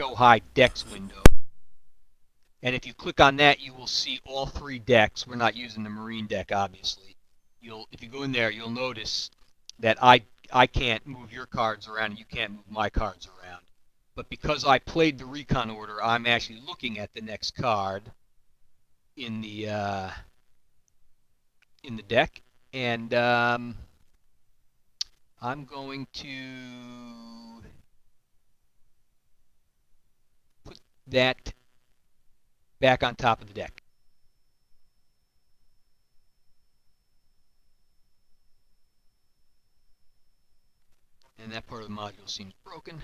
Show High Decks window. And if you click on that, you will see all 3 decks. We're not using the Marine deck, obviously. If you go in there, you'll notice that I can't move your cards around and you can't move my cards around. But because I played the recon order, I'm actually looking at the next card in the deck, and I'm going to put that back on top of the deck. And that part of the module seems broken.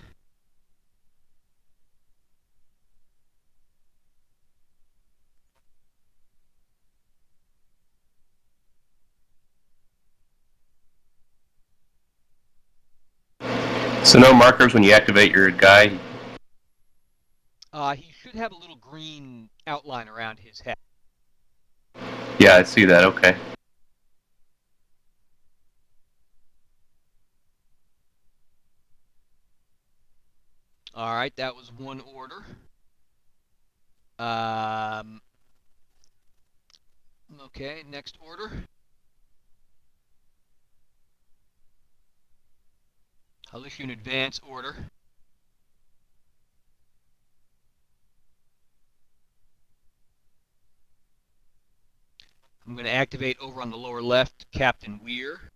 So no markers when you activate your guy? He should have a little green outline around his head. Yeah, I see that, okay. All right, that was one order. Okay, next order. I'll issue an advance order. I'm going to activate over on the lower left Captain Weir.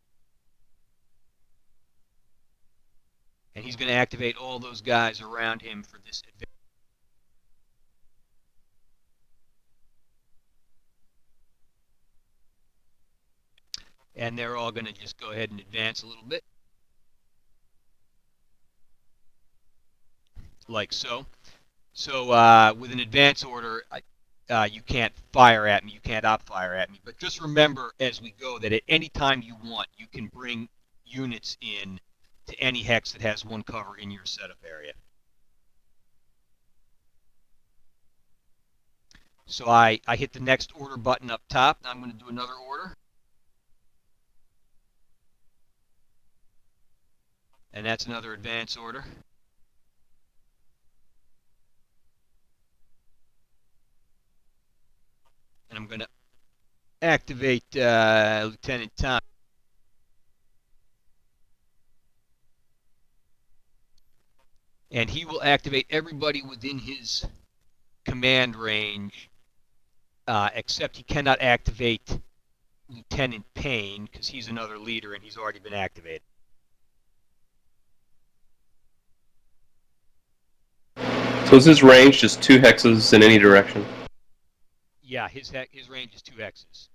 And he's going to activate all those guys around him for this advance. And they're all going to just go ahead and advance a little bit. Like so. So with an advance order, you can't fire at me, you can't op fire at me. But just remember as we go that at any time you want, you can bring units in to any hex that has one cover in your setup area. So I hit the next order button up top. Now I'm going to do another order. And that's another advance order. And I'm going to activate Lieutenant Tom. And he will activate everybody within his command range, except he cannot activate Lieutenant Payne because he's another leader and he's already been activated. So is his range just 2 hexes in any direction? Yeah, his range is 2 hexes.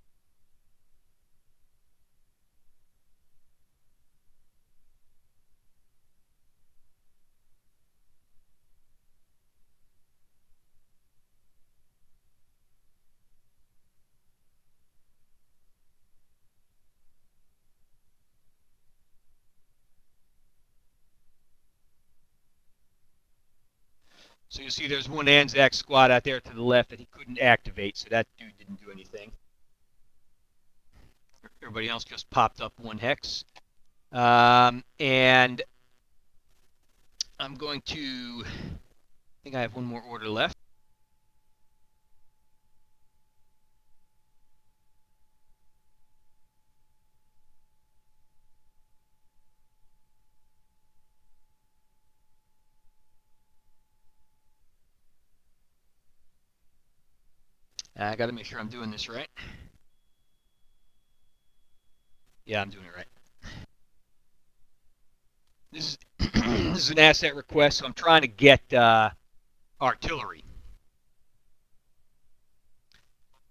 So you see there's one Anzac squad out there to the left that he couldn't activate, so that dude didn't do anything. Everybody else just popped up 1 hex. And I'm going to, I think I have 1 more order left. I got to make sure I'm doing this right. Yeah, I'm doing it right. This is an asset request, so I'm trying to get artillery.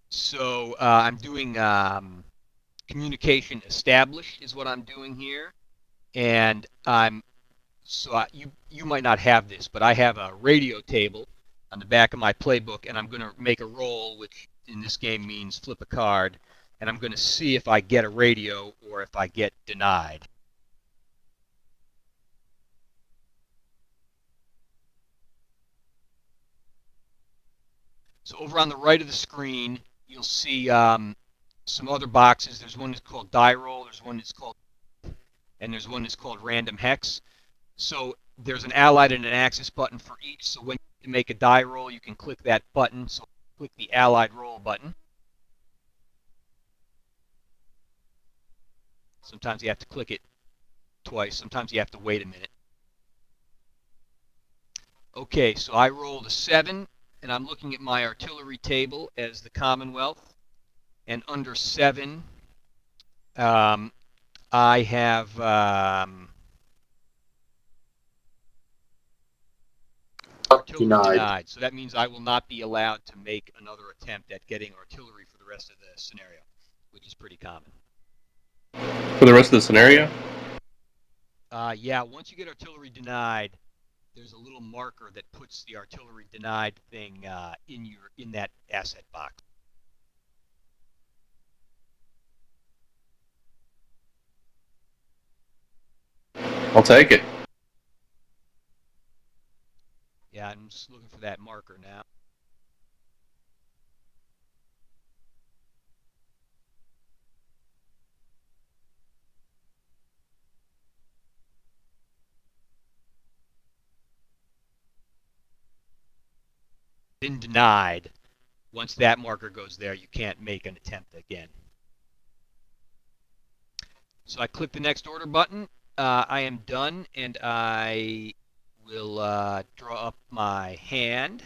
So I'm doing communication established is what I'm doing here, and you might not have this, but I have a radio table on the back of my playbook, and I'm going to make a roll, which in this game means flip a card, and I'm going to see if I get a radio or if I get denied. So over on the right of the screen, you'll see some other boxes. There's one that's called die roll, there's one that's called, and there's one that's called random hex. So there's an Allied and an Axis button for each, so when you make a die roll, you can click that button. So click the Allied roll button. Sometimes you have to click it twice. Sometimes you have to wait a minute. Okay, so I rolled a 7, and I'm looking at my artillery table as the Commonwealth. And under 7, I have artillery denied. So that means I will not be allowed to make another attempt at getting artillery for the rest of the scenario, which is pretty common. For the rest of the scenario? Yeah, once you get artillery denied, there's a little marker that puts the artillery denied thing in that asset box. I'll take it. Yeah, I'm just looking for that marker now. Been denied. Once that marker goes there, you can't make an attempt again. So I click the next order button. I am done, and I will draw up my hand.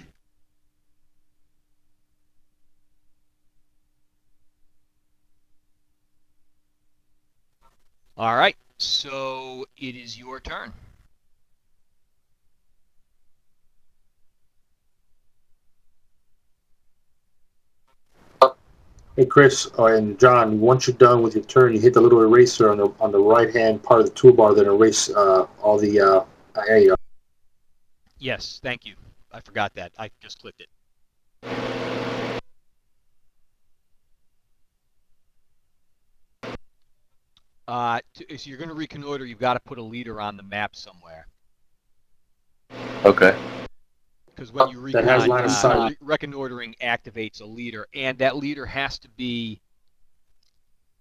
All right, so it is your turn. Hey Chris and John, once you're done with your turn, you hit the little eraser on the right hand part of the toolbar that erase all the area. Yes, thank you. I forgot that. I just clicked it. If you're going to reconnoiter, you've got to put a leader on the map somewhere. Okay. Because when you That has line of sight. reconnoitering activates a leader, and that leader has to be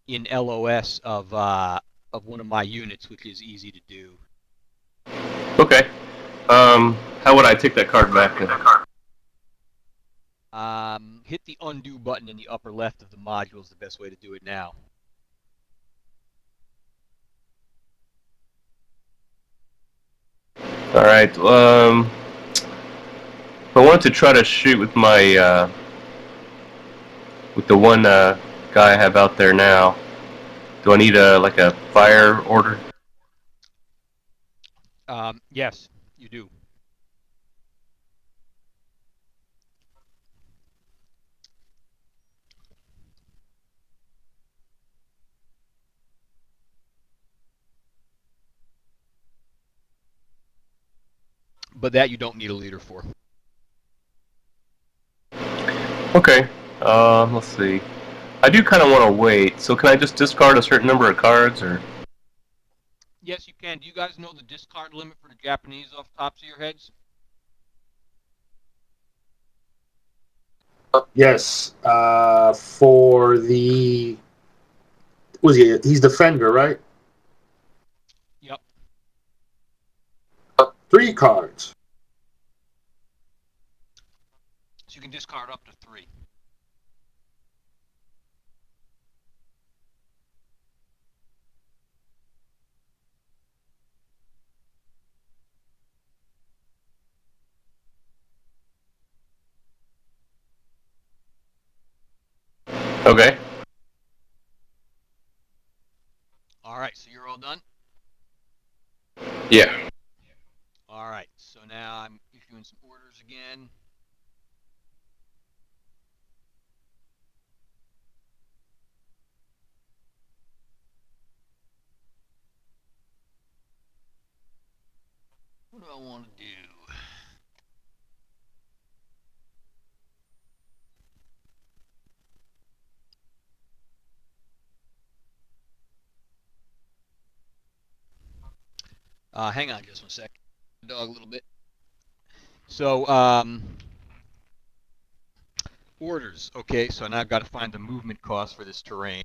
in LOS of one of my units, which is easy to do. Okay. How would I take that card back? Hit the undo button in the upper left of the module is the best way to do it now. All right. If I want to try to shoot with my with the one guy I have out there now, do I need like a fire order? Yes, you do. But that you don't need a leader for. Okay. Let's see. I do kind of want to wait. So can I just discard a certain number of cards, or? Yes, you can. Do you guys know the discard limit for the Japanese off the tops of your heads? Yes, for the he's defender, right? Yep. 3 cards. So you can discard up to 3. Okay. All right, so you're all done? Yeah. All right, so now I'm issuing some orders again. What do I want to do? Hang on just one sec. Dog a little bit. So, orders. Okay, so now I've got to find the movement cost for this terrain.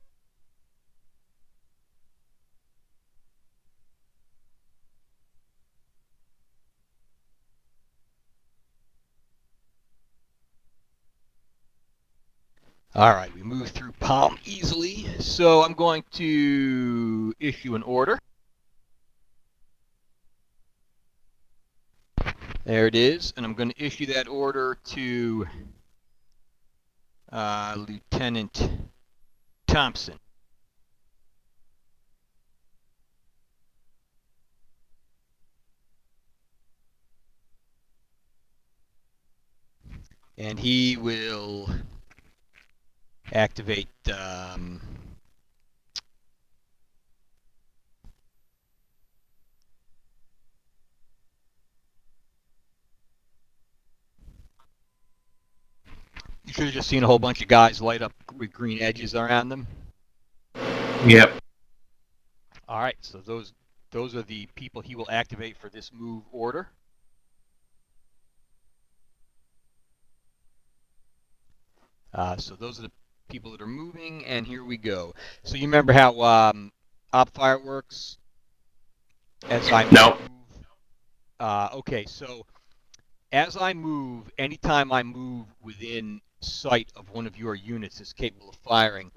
All right, we move through Palm easily. So I'm going to issue an order. There it is, and I'm going to issue that order to Lieutenant Thompson. And he will activate you should have just seen a whole bunch of guys light up with green edges around them. Yep. All right, so those are the people he will activate for this move order. So those are the people that are moving, and here we go. So you remember how OpFire works? As I move. No. Okay, so as I move, anytime I move within sight of one of your units that's capable of firing,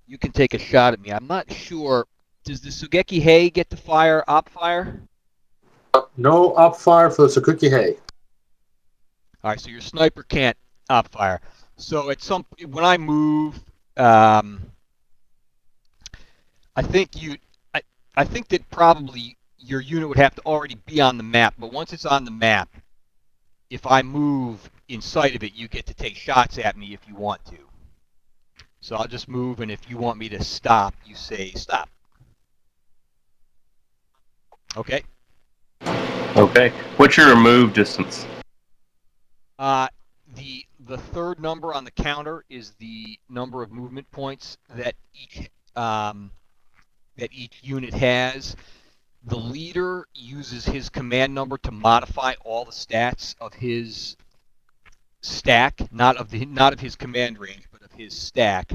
you can take a shot at me. I'm not sure. Does the Sugeki Hei get to fire OpFire? No op fire for the Sakuki Hay. All right, so your sniper can't OpFire. So when I move, I think I think that probably your unit would have to already be on the map. But once it's on the map, if I move in sight of it, you get to take shots at me if you want to. So I'll just move, and if you want me to stop, you say stop. Okay. Okay. What's your move distance? The third number on the counter is the number of movement points that each unit has. The leader uses his command number to modify all the stats of his stack, not of his command range, but of his stack.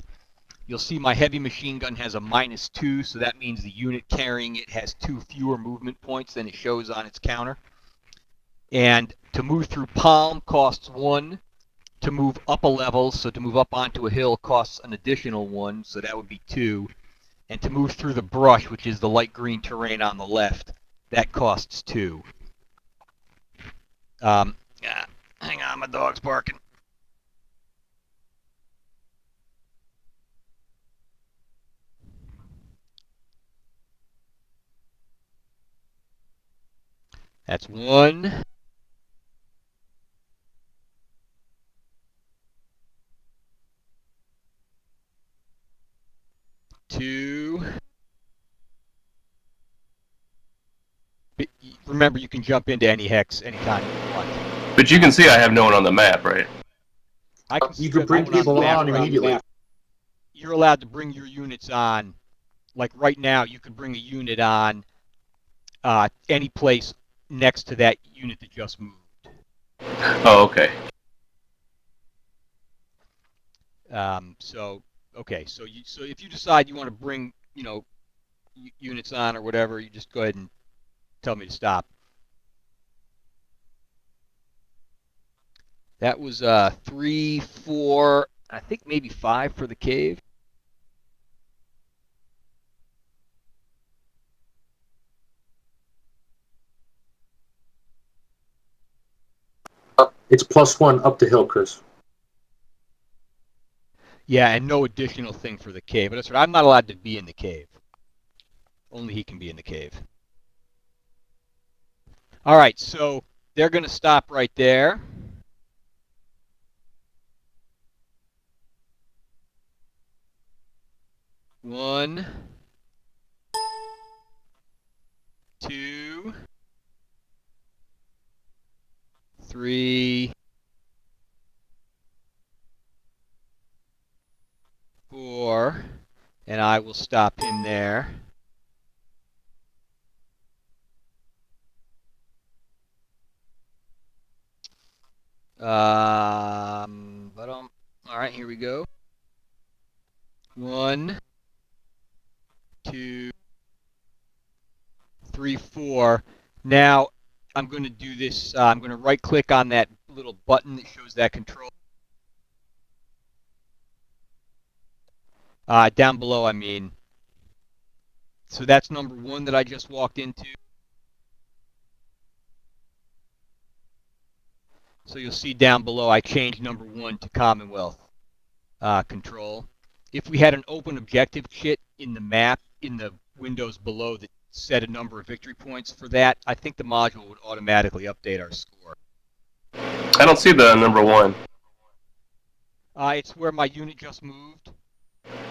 You'll see my heavy machine gun has a -2, so that means the unit carrying it has 2 fewer movement points than it shows on its counter. And to move through Palm costs 1. To move up a level, so to move up onto a hill, costs an additional 1, so that would be 2. And to move through the brush, which is the light green terrain on the left, that costs 2. Hang on, my dog's barking. That's 1. 2. Remember, you can jump into any hex anytime you want. But you can see I have no one on the map, right? I can see You can bring no one people the map on around the immediately. map. You're allowed to bring your units on. Like right now, you could bring a unit on any place next to that unit that just moved. Oh, okay. So if you decide you want to bring units on or whatever, you just go ahead and tell me to stop. That was 3, 4, I think maybe 5 for the cave. It's +1 up the hill, Chris. Yeah, and no additional thing for the cave. But that's right. I'm not allowed to be in the cave. Only he can be in the cave. All right, so they're going to stop right there. One, 2, 3, 4, and I will stop him there. All right, here we go. 1, 2, 3, 4. Now I'm going to do this. I'm going to right click on that little button that shows that control. Down below, I mean. So that's number 1 that I just walked into. So you'll see down below I changed number 1 to Commonwealth control. If we had an open objective kit in the map, in the windows below that set a number of victory points for that, I think the module would automatically update our score. I don't see the number 1. It's where my unit just moved.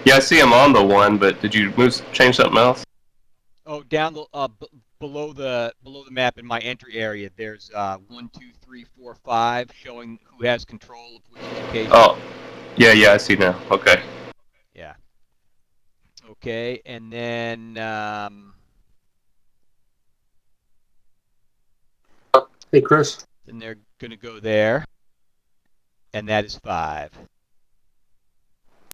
Yeah, I see him on the 1, but did you change something else? Oh, down the below the map in my entry area, there's 1, 2, 3, 4, 5 showing who has control of which location. Oh, yeah, I see now. Okay. Yeah. Okay, and then Hey, Chris. then they're gonna go there, and that is 5.